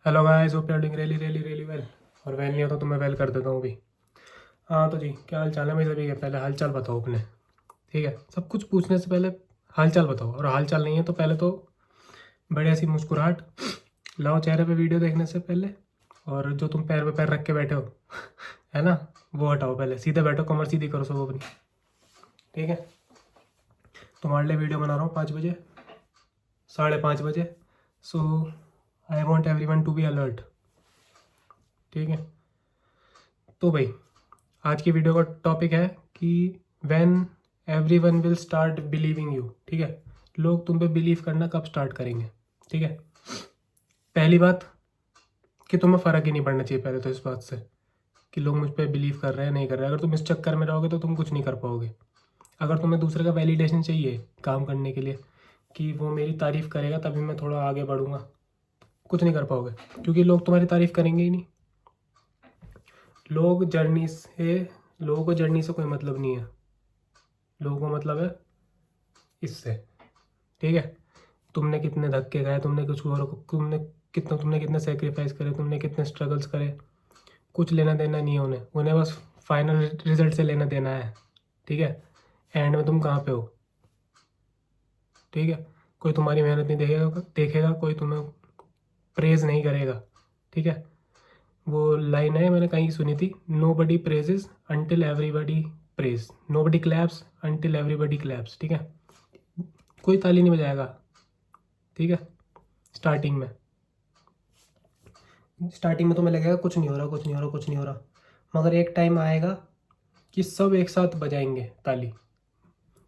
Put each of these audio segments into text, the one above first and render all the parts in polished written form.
Hello guys, hope you are doing really well. और well नहीं हो तो मैं वेल कर देता हूँ भी। हाँ तो जी, क्या हाल चाल है भाई सभी के? पहले हाल चाल बताओ अपने। ठीक है, सब कुछ पूछने से पहले हाल चाल बताओ, और हाल चाल नहीं है तो पहले तो बढ़िया सी मुस्कुराहट लाओ चेहरे पे वीडियो देखने से पहले। और जो तुम पैर पे पैर रख के बैठे हो है ना, वो हटाओ। पहले सीधे बैठो, कमर सीधी करो सब अपनी। ठीक है, तुम्हारे लिए वीडियो बना रहा हूँ 5 बजे, 5:30 बजे। So I want everyone to be alert. ठीक है, तो भाई आज की वीडियो का टॉपिक है कि when every one will start believing you. ठीक है, लोग तुम पे बिलीव करना कब स्टार्ट करेंगे? ठीक है, पहली बात कि तुम्हें फ़र्क ही नहीं पड़ना चाहिए पहले तो इस बात से कि लोग मुझ पे बिलीव कर रहे हैं नहीं कर रहे हैं। अगर तुम इस चक्कर में रहोगे तो तुम कुछ नहीं कर पाओगे। अगर तुम्हें दूसरे का वैलिडेशन चाहिए काम करने के लिए कि वो मेरी तारीफ़ करेगा तभी मैं थोड़ा आगे बढ़ूंगा, कुछ नहीं कर पाओगे, क्योंकि लोग तुम्हारी तारीफ़ करेंगे ही नहीं। लोगों को जर्नी से कोई मतलब नहीं है, लोगों को मतलब है इससे। ठीक है, तुमने कितने धक्के खाए, तुमने कितने सेक्रीफाइस करे, तुमने कितने स्ट्रगल्स करे, कुछ लेना देना नहीं है उन्हें। उन्हें बस फाइनल रिजल्ट से लेना देना है। ठीक है, एंड में तुम कहाँ पे हो। ठीक है, कोई तुम्हारी मेहनत नहीं देखेगा, कोई तुम्हें प्रेज़ नहीं करेगा। ठीक है, वो लाइन है मैंने कहीं सुनी थी, nobody praises until everybody praise, nobody claps until everybody claps. ठीक है, कोई ताली नहीं बजाएगा। ठीक है, स्टार्टिंग में स्टार्टिंग में तुम्हें लगेगा कुछ नहीं हो रहा, कुछ नहीं हो रहा, कुछ नहीं हो रहा, मगर एक टाइम आएगा कि सब एक साथ बजाएंगे ताली।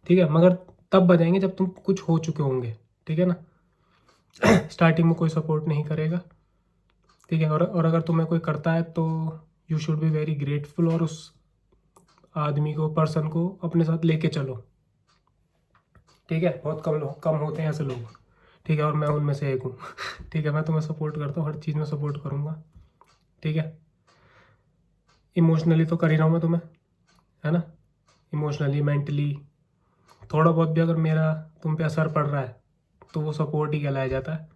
ठीक है, मगर तब बजाएंगे जब तुम कुछ हो चुके होंगे। ठीक है ना, स्टार्टिंग में कोई सपोर्ट नहीं करेगा। ठीक है, और अगर तुम्हें कोई करता है तो you should be very grateful, और उस आदमी को, पर्सन को अपने साथ लेके चलो। ठीक है, बहुत कम होते हैं ऐसे लोग। ठीक है, और मैं उनमें से एक हूँ। ठीक है, मैं तुम्हें सपोर्ट करता हूँ, हर चीज़ में सपोर्ट करूँगा। ठीक है, इमोशनली तो कर ही रहा हूँ मैं तुम्हें, है ना, इमोशनली मेंटली थोड़ा बहुत भी अगर मेरा तुम पे असर पड़ रहा है तो वो सपोर्ट ही कहलाया जाता है।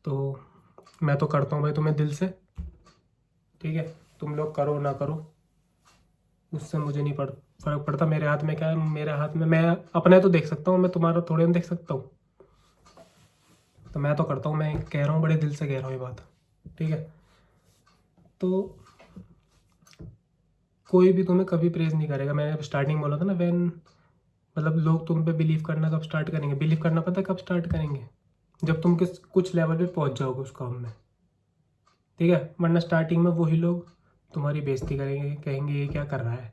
तो मैं तो करता हूँ भाई तुम्हें दिल से। ठीक है, तुम लोग करो ना करो उससे मुझे नहीं फ़र्क पड़ता। मेरे हाथ में क्या है, मेरे हाथ में मैं अपने तो देख सकता हूँ, मैं तुम्हारा थोड़े ना देख सकता हूँ। तो मैं तो करता हूँ, मैं कह रहा हूँ, बड़े दिल से कह रहा हूँ ये बात। ठीक है, तो कोई भी तुम्हें कभी प्रेज़ नहीं करेगा। मैंने स्टार्टिंग बोला था ना, व्हेन मतलब लोग तुम पे बिलीव करना कब स्टार्ट करेंगे? बिलीव करना पता है कब स्टार्ट करेंगे? जब तुम कुछ लेवल पे पहुंच जाओगे उस काम में। ठीक है, वरना स्टार्टिंग में वही लोग तुम्हारी बेइज्जती करेंगे, कहेंगे ये क्या कर रहा है,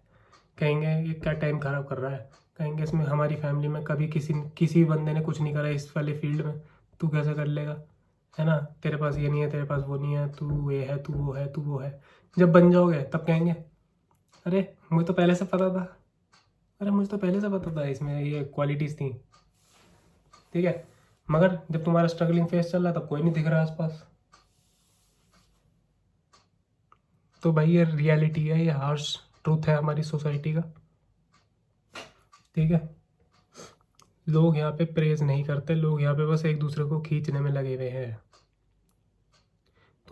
कहेंगे ये क्या टाइम ख़राब कर रहा है, कहेंगे इसमें हमारी फैमिली में कभी किसी बंदे ने कुछ नहीं करा इस वाले फील्ड में, तू कैसे कर लेगा, है ना, तेरे पास ये नहीं है, तेरे पास वो नहीं है, तू ये है, तू वो है, तू वो है। जब बन जाओगे तब कहेंगे अरे मुझे तो पहले से पता था, अरे मुझे तो पहले से पता था इसमें ये क्वालिटीज़ थी। ठीक है, मगर जब तुम्हारा स्ट्रगलिंग फेस चल रहा है तब कोई नहीं दिख रहा आसपास। तो भाई ये रियलिटी है, ये हार्श ट्रूथ है हमारी सोसाइटी का। ठीक है, लोग यहाँ पे प्रेज नहीं करते, लोग यहाँ पे बस एक दूसरे को खींचने में लगे हुए हैं।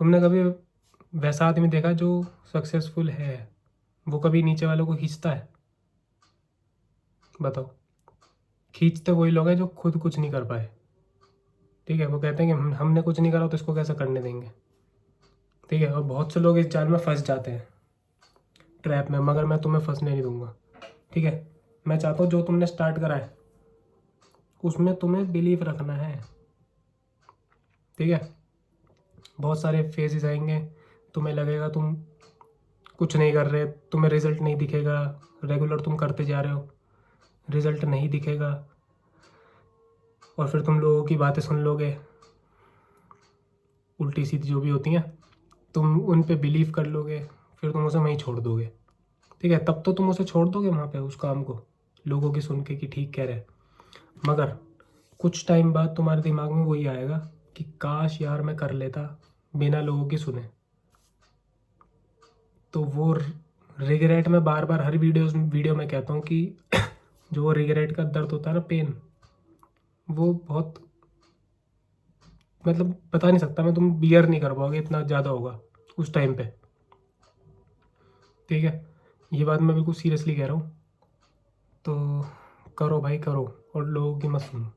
तुमने कभी वैसा आदमी देखा जो सक्सेसफुल है, वो कभी नीचे वालों को खींचता है? बताओ, खींचते वही लोग हैं जो खुद कुछ नहीं कर पाए। ठीक है, वो कहते हैं कि हमने कुछ नहीं करा तो इसको कैसे करने देंगे। ठीक है, और बहुत से लोग इस जाल में फंस जाते हैं, ट्रैप में, मगर मैं तुम्हें फंसने नहीं दूंगा। ठीक है, मैं चाहता हूँ जो तुमने स्टार्ट करा है उसमें तुम्हें बिलीव रखना है। ठीक है, बहुत सारे फेजेस आएंगे, तुम्हें लगेगा तुम कुछ नहीं कर रहे, तुम्हें रिजल्ट नहीं दिखेगा, रेगुलर तुम करते जा रहे हो, रिजल्ट नहीं दिखेगा, और फिर तुम लोगों की बातें सुन लोगे उल्टी सीधी जो भी होती हैं, तुम उन पे बिलीव कर लोगे, फिर तुम उसे वहीं छोड़ दोगे। ठीक है, तब तो तुम उसे छोड़ दोगे वहाँ पे उस काम को, लोगों की सुन के कि ठीक कह रहे हैं, मगर कुछ टाइम बाद तुम्हारे दिमाग में वही आएगा कि काश यार मैं कर लेता बिना लोगों की सुने। तो वो रिग्रेट में बार बार हर वीडियो में कहता हूँ कि जो रिग्रेट का दर्द होता है ना, पेन, वो बहुत मतलब बता नहीं सकता मैं, तुम बियर नहीं कर पाओगे, इतना ज़्यादा होगा उस टाइम पे। ठीक है, ये बात मैं बिल्कुल सीरियसली कह रहा हूँ। तो करो भाई करो, और लोगों की मत सुनो।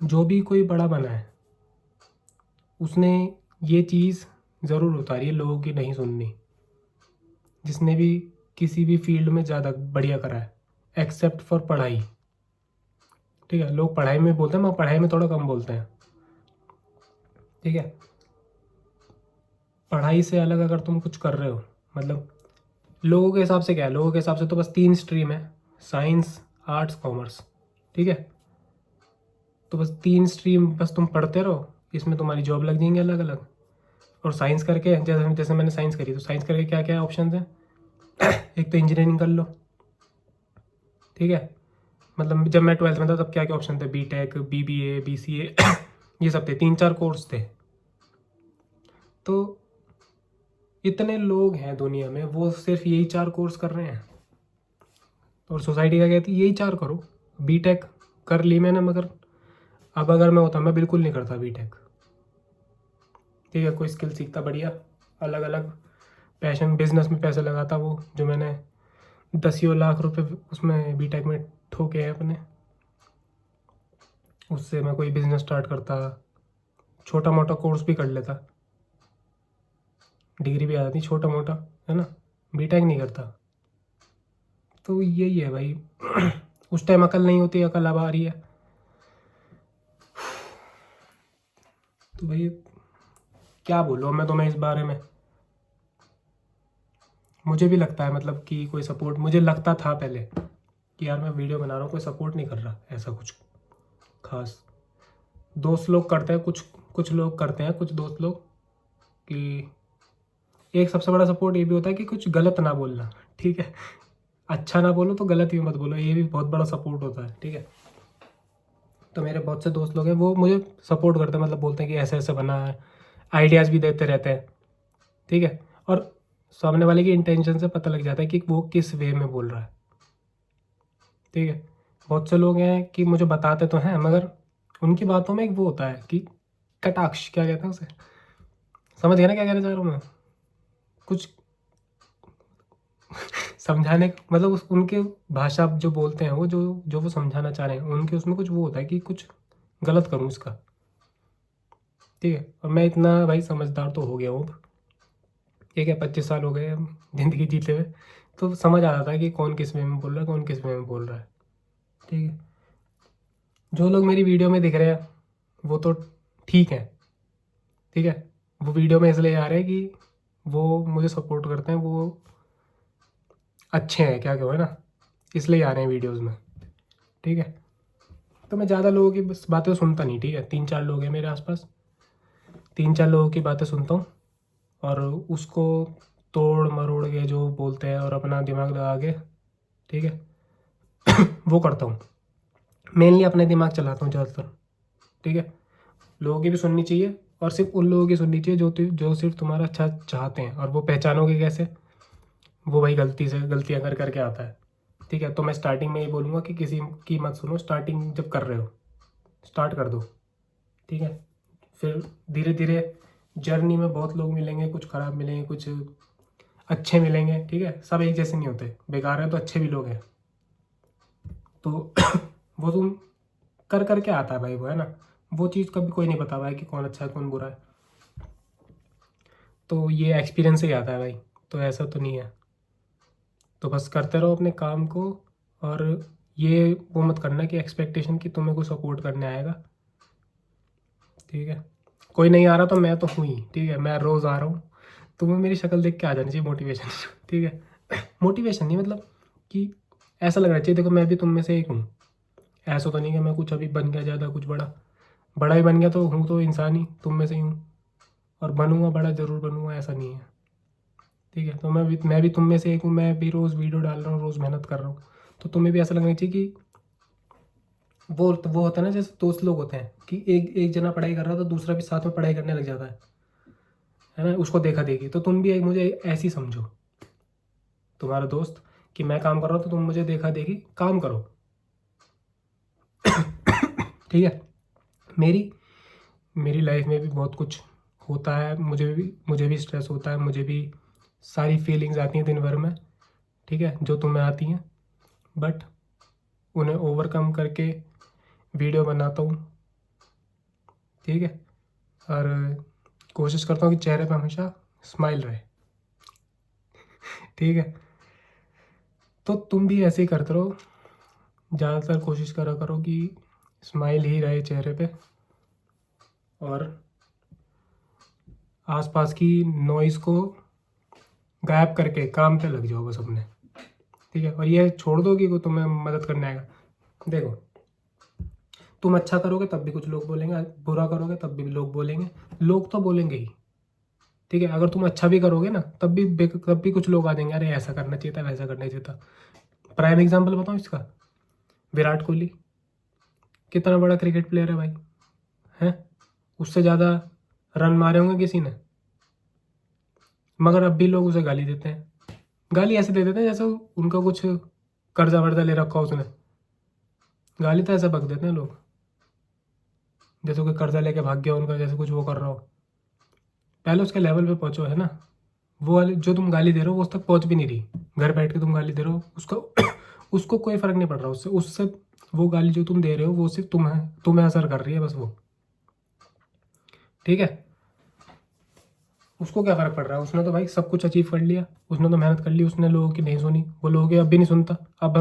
जो भी कोई बड़ा बना है उसने ये चीज़ ज़रूर उतारी है, लोगों की नहीं सुननी। जिसने भी किसी भी फील्ड में ज़्यादा बढ़िया करा है, एक्सेप्ट फॉर पढ़ाई। ठीक है, लोग पढ़ाई में बोलते हैं, मगर पढ़ाई में थोड़ा कम बोलते हैं। ठीक है, पढ़ाई से अलग अगर तुम कुछ कर रहे हो, मतलब लोगों के हिसाब से क्या है, लोगों के हिसाब से तो बस 3 स्ट्रीम है, साइंस, आर्ट्स, कॉमर्स। ठीक है, तो बस 3 स्ट्रीम बस तुम पढ़ते रहो, इसमें तुम्हारी जॉब लग जाएंगी अलग अलग। और साइंस करके, जैसे जैसे मैंने साइंस करी, तो साइंस करके क्या क्या ऑप्शन हैं? एक तो इंजीनियरिंग कर लो। ठीक है, मतलब जब मैं 12th में था तब क्या क्या ऑप्शन थे? बीटेक, बीबीए, बीसीए ये सब थे, 3-4 कोर्स थे। तो इतने लोग हैं दुनिया में, वो सिर्फ यही 4 कोर्स कर रहे हैं, और सोसाइटी क्या कहती है यही 4 करो। बीटेक कर ली मैंने, मगर अब अगर मैं होता मैं बिल्कुल नहीं करता बीटेक। ठीक है, कोई स्किल सीखता बढ़िया, अलग अलग पैशन, बिजनेस में पैसे लगाता, वो जो मैंने 10 लाख रुपए उसमें बीटेक में ठोके हैं अपने, उससे मैं कोई बिजनेस स्टार्ट करता, छोटा मोटा कोर्स भी कर लेता, डिग्री भी आ जाती छोटा मोटा, है ना। बीटेक नहीं करता। तो यही है भाई उस टाइम अकल नहीं होती, अकल अब आ रही है। तो भाई क्या बोलूँ मैं तुम्हें इस बारे में। मुझे भी लगता है, मतलब कि कोई सपोर्ट, मुझे लगता था पहले कि यार मैं वीडियो बना रहा हूँ, कोई सपोर्ट नहीं कर रहा ऐसा कुछ खास। दोस्त लोग करते हैं, कुछ कुछ लोग करते हैं, कुछ दोस्त लोग, कि एक सबसे बड़ा सपोर्ट ये भी होता है कि कुछ गलत ना बोलना। ठीक है, अच्छा ना बोलो तो गलत भी मत बोलो, ये भी बहुत बड़ा सपोर्ट होता है। ठीक है, तो मेरे बहुत से दोस्त लोग हैं, वो मुझे सपोर्ट करते हैं, मतलब बोलते हैं कि ऐसे ऐसे बना है, आइडियाज़ भी देते रहते हैं। ठीक है, और सामने वाले की इंटेंशन से पता लग जाता है कि वो किस वे में बोल रहा है। ठीक है, बहुत से लोग हैं कि मुझे बताते तो हैं, मगर उनकी बातों में एक वो होता है कि कटाक्ष, क्या कहते हैं उसे, समझ गया ना क्या कहना चाह रहा हूँ मैं? कुछ समझाने, मतलब उस उनके भाषा जो बोलते हैं, वो जो जो वो समझाना चाह रहे हैं, उनके उसमें कुछ वो होता है कि कुछ गलत करूँ इसका। ठीक है, और मैं इतना भाई समझदार तो हो गया हूँ अब। ठीक है, 25 साल हो गए अब ज़िंदगी जीते हुए, तो समझ आ जाता है कि कौन किस वे में बोल रहा है, कौन किस वे में बोल रहा है। ठीक है, जो लोग मेरी वीडियो में दिख रहे हैं वो तो ठीक है। ठीक है, वो वीडियो में इसलिए आ रहे हैं कि वो मुझे सपोर्ट करते हैं, वो अच्छे हैं, क्या कहो, है ना, इसलिए आ रहे हैं वीडियोस में। ठीक है, तो मैं ज़्यादा लोगों की बस बातें सुनता नहीं। ठीक है, 3-4 लोग हैं मेरे आसपास, 3-4 लोगों की बातें सुनता हूँ, और उसको तोड़ मरोड़ के जो बोलते हैं और अपना दिमाग लगा के, ठीक है, वो करता हूँ। मेनली अपने दिमाग चलाता हूँ ज़्यादातर। ठीक है, लोगों की भी सुननी चाहिए, और सिर्फ उन लोगों की सुननी चाहिए जो सिर्फ तुम्हारा अच्छा चाहते हैं, और वो पहचानोगे कैसे? वो भाई गलती से गलतियाँ कर करके आता है। ठीक है, तो मैं स्टार्टिंग में ये बोलूँगा कि किसी की मत सुनो, स्टार्टिंग जब कर रहे हो स्टार्ट कर दो। ठीक है, फिर धीरे धीरे जर्नी में बहुत लोग मिलेंगे, कुछ ख़राब मिलेंगे, कुछ अच्छे मिलेंगे। ठीक है, सब एक जैसे नहीं होते, बेकार है तो अच्छे भी लोग हैं। तो वो तुम कर करके आता है भाई, वो है ना, वो चीज़ कभी कोई नहीं बता पाया कि कौन अच्छा है कौन बुरा है। तो ये एक्सपीरियंस से ही आता है भाई, तो ऐसा तो नहीं है। तो बस करते रहो अपने काम को, और ये वो मत करना कि एक्सपेक्टेशन कि तुम्हें को सपोर्ट करने आएगा। ठीक है, कोई नहीं आ रहा तो मैं तो हूँ ही। ठीक है, मैं रोज़ आ रहा हूँ, तुम्हें मेरी शक्ल देख के आ जानी चाहिए मोटिवेशन। ठीक है, मोटिवेशन नहीं, मतलब कि ऐसा लगना चाहिए देखो मैं भी तुम में से एक हूँ। ऐसा तो नहीं कि मैं कुछ अभी बन गया ज़्यादा, कुछ बड़ा बड़ा ही बन गया, तो हूँ तो इंसान ही तुम में से ही हूँ, और बनूंगा बड़ा ज़रूर बनूंगा, ऐसा नहीं है। ठीक है, तो मैं भी तुम में से एक हूँ, मैं भी रोज़ वीडियो डाल रहा हूँ, रोज़ मेहनत कर रहा हूँ। तो तुम्हें भी ऐसा लगना चाहिए कि वो होता है ना, जैसे दोस्त लोग होते हैं कि एक एक जना पढ़ाई कर रहा था, तो दूसरा भी साथ में पढ़ाई करने लग जाता है ना, उसको देखा देखी। तो तुम भी मुझे ऐसी समझो, तुम्हारा दोस्त, कि मैं काम कर रहा हूँ तो तुम मुझे देखा देखी काम करो। ठीक है, मेरी मेरी लाइफ में भी बहुत कुछ होता है, मुझे भी स्ट्रेस होता है, मुझे भी सारी फीलिंग्स आती हैं दिन भर में, ठीक है, जो तुम्हें आती हैं, बट उन्हें ओवरकम करके वीडियो बनाता हूँ, ठीक है। और कोशिश करता हूँ कि चेहरे पे हमेशा स्माइल रहे, ठीक है। तो तुम भी ऐसे ही करते रहो, ज़्यादातर कोशिश करा करो कि स्माइल ही रहे चेहरे पे, और आसपास की नॉइज़ को गायब करके काम पे लग जाओ बस अपने, ठीक है। और ये छोड़ दो कि को तुम्हें मदद करने आएगा। देखो, तुम अच्छा करोगे तब भी कुछ लोग बोलेंगे, बुरा करोगे तब भी लोग बोलेंगे, लोग तो बोलेंगे ही, ठीक है। अगर तुम अच्छा भी करोगे ना तब भी कुछ लोग आ जाएंगे, अरे ऐसा करना चाहिए था, वैसा करना चाहिए था। प्राइम एग्जाम्पल बताऊँ इसका, विराट कोहली कितना बड़ा क्रिकेट प्लेयर है भाई, हैं, उससे ज़्यादा रन मारे होंगे किसी ने, मगर अब भी लोग उसे गाली देते हैं। गाली ऐसे दे देते हैं जैसे उनका कुछ कर्जा वर्जा ले रखा हो उसने, गाली तो ऐसे बक देते हैं लोग जैसे कोई कर्जा लेके भाग गया उनका, जैसे कुछ वो कर रहा हो। पहले उसके लेवल पे पहुंचो, है ना। वो वाली जो तुम गाली दे रहे हो वो उस तक पहुंच भी नहीं रही, घर बैठ के तुम गाली दे रहे हो उसको उसको कोई फर्क नहीं पड़ रहा उससे उससे वो गाली जो तुम दे रहे हो वो सिर्फ तुम्हें असर कर रही है बस वो, ठीक है। उसको क्या फ़र्क पड़ रहा है, उसने तो भाई सब कुछ अचीव कर लिया, उसने तो मेहनत कर ली, उसने लोगों की नहीं सुनी, वो लोगों की अब भी नहीं सुनता। अब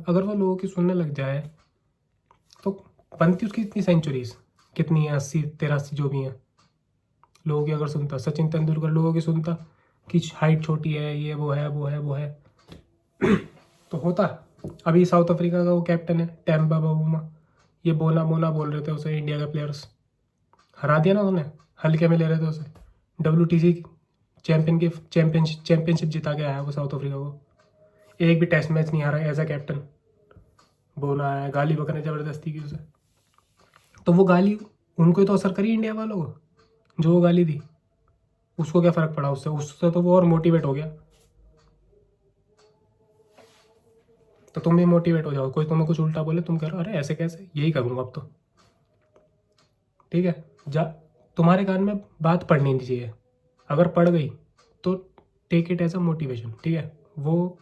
अगर वो लोगों की सुनने लग जाए तो बनती उसकी इतनी सेंचुरीज कितनी है, 80 83 जो भी हैं, लोगों की अगर सुनता, सचिन तेंदुलकर लोगों की सुनता कि हाइट छोटी है, ये वो है तो होता। अभी साउथ अफ्रीका का वो कैप्टन है टेम्बा बाबूमा, ये बोना बोना बोल रहे थे उसे, इंडिया के प्लेयर्स हरा दिया ना उन्होंने, हल्के में ले रहे थे उसे, WTC चैंपियनशिप जिता के आया वो साउथ अफ्रीका को, एक भी टेस्ट मैच नहीं हारा एज अ कैप्टन। बोना आया, गाली बकने ज़बरदस्ती की उसे, तो वो गाली उनको ही तो असर करी इंडिया वालों को, जो वो गाली दी उसको क्या फ़र्क पड़ा उससे, उससे तो वो और मोटिवेट हो गया। तो तुम भी मोटिवेट हो जाओ, कोई तुम्हें कुछ उल्टा बोले तुम कह रहे हो अरे ऐसे कैसे, यही करूँगा अब तो, ठीक है। जा, तुम्हारे कान में बात पड़नी नहीं चाहिए, अगर पड़ गई तो take it as a motivation, ठीक है। वो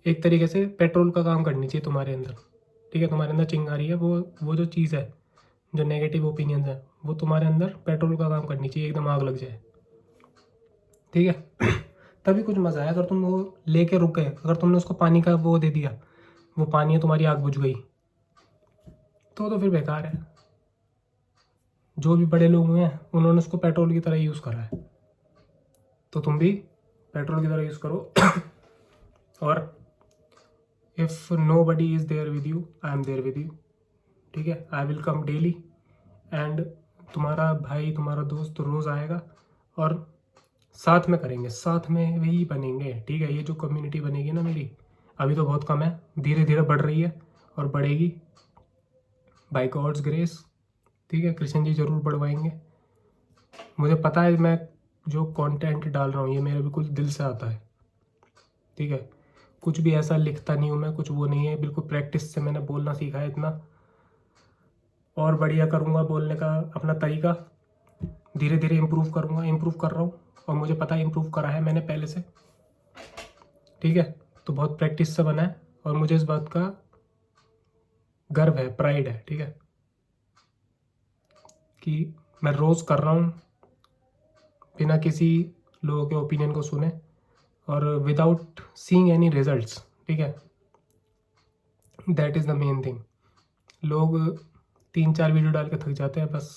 एक तरीके से पेट्रोल का काम करनी चाहिए तुम्हारे अंदर, ठीक है। तुम्हारे अंदर चिंगारी है, वो जो चीज़ है, जो नेगेटिव ओपिनियंस है, वो तुम्हारे अंदर पेट्रोल का काम करनी चाहिए, एकदम आग लग जाए, ठीक है। तभी कुछ मज़ा आया। अगर तुम वो लेके रुक गए, अगर तुमने उसको पानी का वो दे दिया, वो पानी है तुम्हारी आग बुझ गई, तो फिर बेकार है। जो भी बड़े लोग हुए हैं उन्होंने उसको पेट्रोल की तरह यूज़ करा है, तो तुम भी पेट्रोल की तरह यूज़ करो। और if nobody is there with you, I am there with you, ठीक है। I will come daily, and तुम्हारा भाई तुम्हारा दोस्त रोज़ आएगा, और साथ में करेंगे, साथ में भी बनेंगे, ठीक है। ये जो कम्युनिटी बनेगी ना मेरी, अभी तो बहुत कम है, धीरे धीरे बढ़ रही है और बढ़ेगी बाय गॉड्स ग्रेस, ठीक है। कृष्ण जी ज़रूर बढ़वाएंगे। मुझे पता है मैं जो कंटेंट डाल रहा हूँ ये मेरे बिल्कुल दिल से आता है, ठीक है। कुछ भी ऐसा लिखता नहीं हूँ मैं, कुछ वो नहीं है, बिल्कुल प्रैक्टिस से मैंने बोलना सीखा है इतना, और बढ़िया करूँगा बोलने का अपना तरीका, धीरे धीरे इम्प्रूव करूँगा, इम्प्रूव कर रहा हूँ, और मुझे पता है इम्प्रूव करा है मैंने पहले से, ठीक है। तो बहुत प्रैक्टिस से बना है, और मुझे इस बात का गर्व है, प्राइड है, ठीक है, कि मैं रोज़ कर रहा हूँ बिना किसी लोगों के ओपिनियन को सुने, और विदाउट सीइंग एनी रिजल्ट्स, ठीक है। That is the main thing. लोग 3 4 वीडियो डाल के थक जाते हैं बस,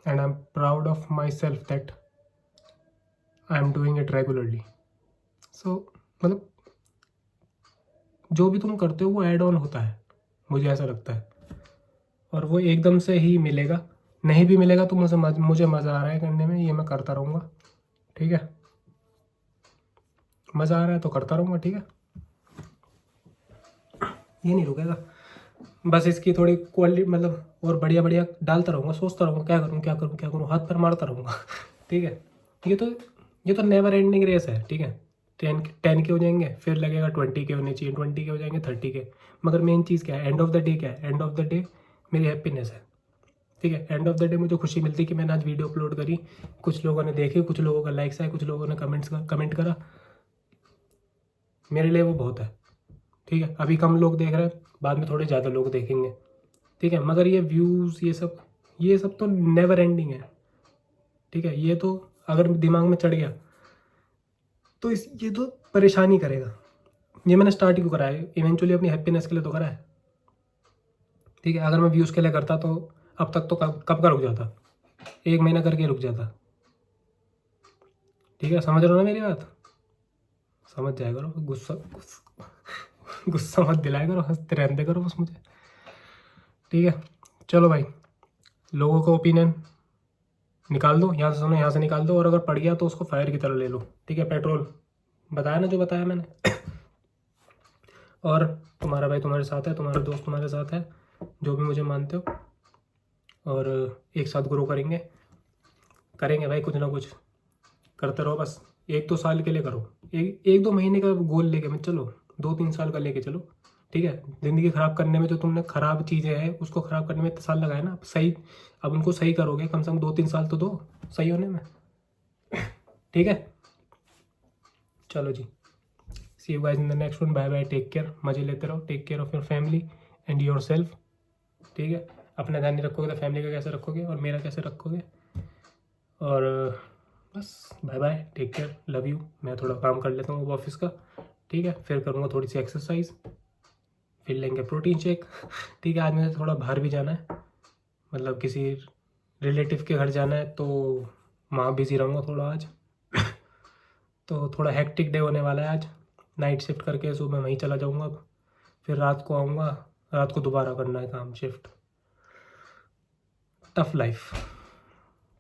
and I am proud of myself that I am doing it regularly. So मतलब जो भी तुम करते हो वो ऐड ऑन होता है, मुझे ऐसा लगता है, और वो एकदम से ही मिलेगा, नहीं भी मिलेगा तो मुझे मज़ा आ रहा है करने में, ये मैं करता रहूँगा, ठीक है। मज़ा आ रहा है तो करता रहूँगा, ठीक है, ये नहीं रुकेगा। बस इसकी थोड़ी क्वालिटी मतलब और बढ़िया बढ़िया डालता रहूँगा, सोचता रहूँगा क्या करूँ क्या करूँ क्या करूँ, हाथ पैर मारता रहूँगा। ठीक है। ये तो नेवर एंडिंग रेस है, ठीक है। 10 के हो जाएंगे, फिर लगेगा 20 के होने चाहिए, 20 के हो जाएंगे 30 के, मगर मेन चीज़ क्या है, एंड ऑफ द डे क्या है, एंड ऑफ द डे मेरी हैप्पीनेस है, ठीक है। एंड ऑफ द डे मुझे खुशी मिलती है कि मैंने आज वीडियो अपलोड करी, कुछ लोगों ने देखी, कुछ लोगों का लाइक्स आए, कुछ लोगों ने कमेंट करा, मेरे लिए वो बहुत है। ठीक है, अभी कम लोग देख रहे हैं, बाद में थोड़े ज़्यादा लोग देखेंगे। ठीक है, मगर ये व्यूज़ ये सब तो नेवर एंडिंग है। ठीक है, ये तो अगर दिमाग में चढ़ गया तो ये तो परेशानी करेगा। ये मैंने स्टार्ट क्यों करा है, इवेंचुअली अपनी हैप्पीनेस के लिए तो करा है। ठीक है, अगर मैं व्यूज़ के लिए करता तो अब तक तो कब का रुक जाता, 1 महीना करके रुक जाता। ठीक है, समझ रहे हो ना मेरी बात? समझ जाया करो, गुस्सा मत दिलाया करो, हंसते रहने करो बस मुझे। ठीक है, चलो भाई, लोगों का ओपिनियन निकाल दो यहाँ से, सुनो, यहाँ से निकाल दो, और अगर पड़ गया तो उसको फायर की तरह ले लो। ठीक है, पेट्रोल बताया ना जो बताया मैंने। और तुम्हारा भाई तुम्हारे साथ है, तुम्हारा दोस्त तुम्हारे साथ है, जो भी मुझे मानते हो, और एक साथ ग्रो करेंगे भाई, कुछ ना कुछ करते रहो बस। 1-2 साल के लिए करो, 1-2 महीने का गोल लेके मत चलो, 2-3 साल का लेके चलो। ठीक है, ज़िंदगी ख़राब करने में जो तुमने ख़राब चीज़ें हैं उसको ख़राब करने में इतने साल लगाए ना, सही, अब उनको सही करोगे, कम से कम 2-3 साल तो दो सही होने में। ठीक है, चलो जी, see you guys in the next one, bye bye, take care, मज़े लेते रहो, take care of your family and yourself. ठीक है, अपना ध्यान नहीं रखोगे तो फैमिली का कैसे रखोगे, और मेरा कैसे रखोगे। और बस bye bye, take care, love you. मैं थोड़ा काम कर लेता हूँ ऑफिस का। ठीक है, फिर करूँगा थोड़ी सी एक्सरसाइज, फिर लेंगे प्रोटीन शेक। ठीक है, आज मुझे थोड़ा बाहर भी जाना है, मतलब किसी रिलेटिव के घर जाना है, तो वहाँ बिज़ी रहूँगा थोड़ा आज। तो थोड़ा हेक्टिक डे होने वाला है आज, नाइट शिफ्ट करके सुबह वहीं चला जाऊँगा अब, फिर रात को आऊँगा, रात को दोबारा करना है काम शिफ्ट। Tough life.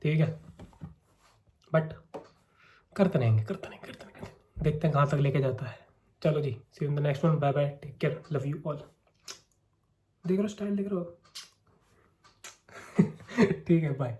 ठीक है, बट करते रहेंगे, देखते हैं कहाँ तक लेके जाता है। चलो जी, see you in the next one, bye bye, take care, love you all. देख रहे हो स्टाइल, देख रहे हो। ठीक है, बाय।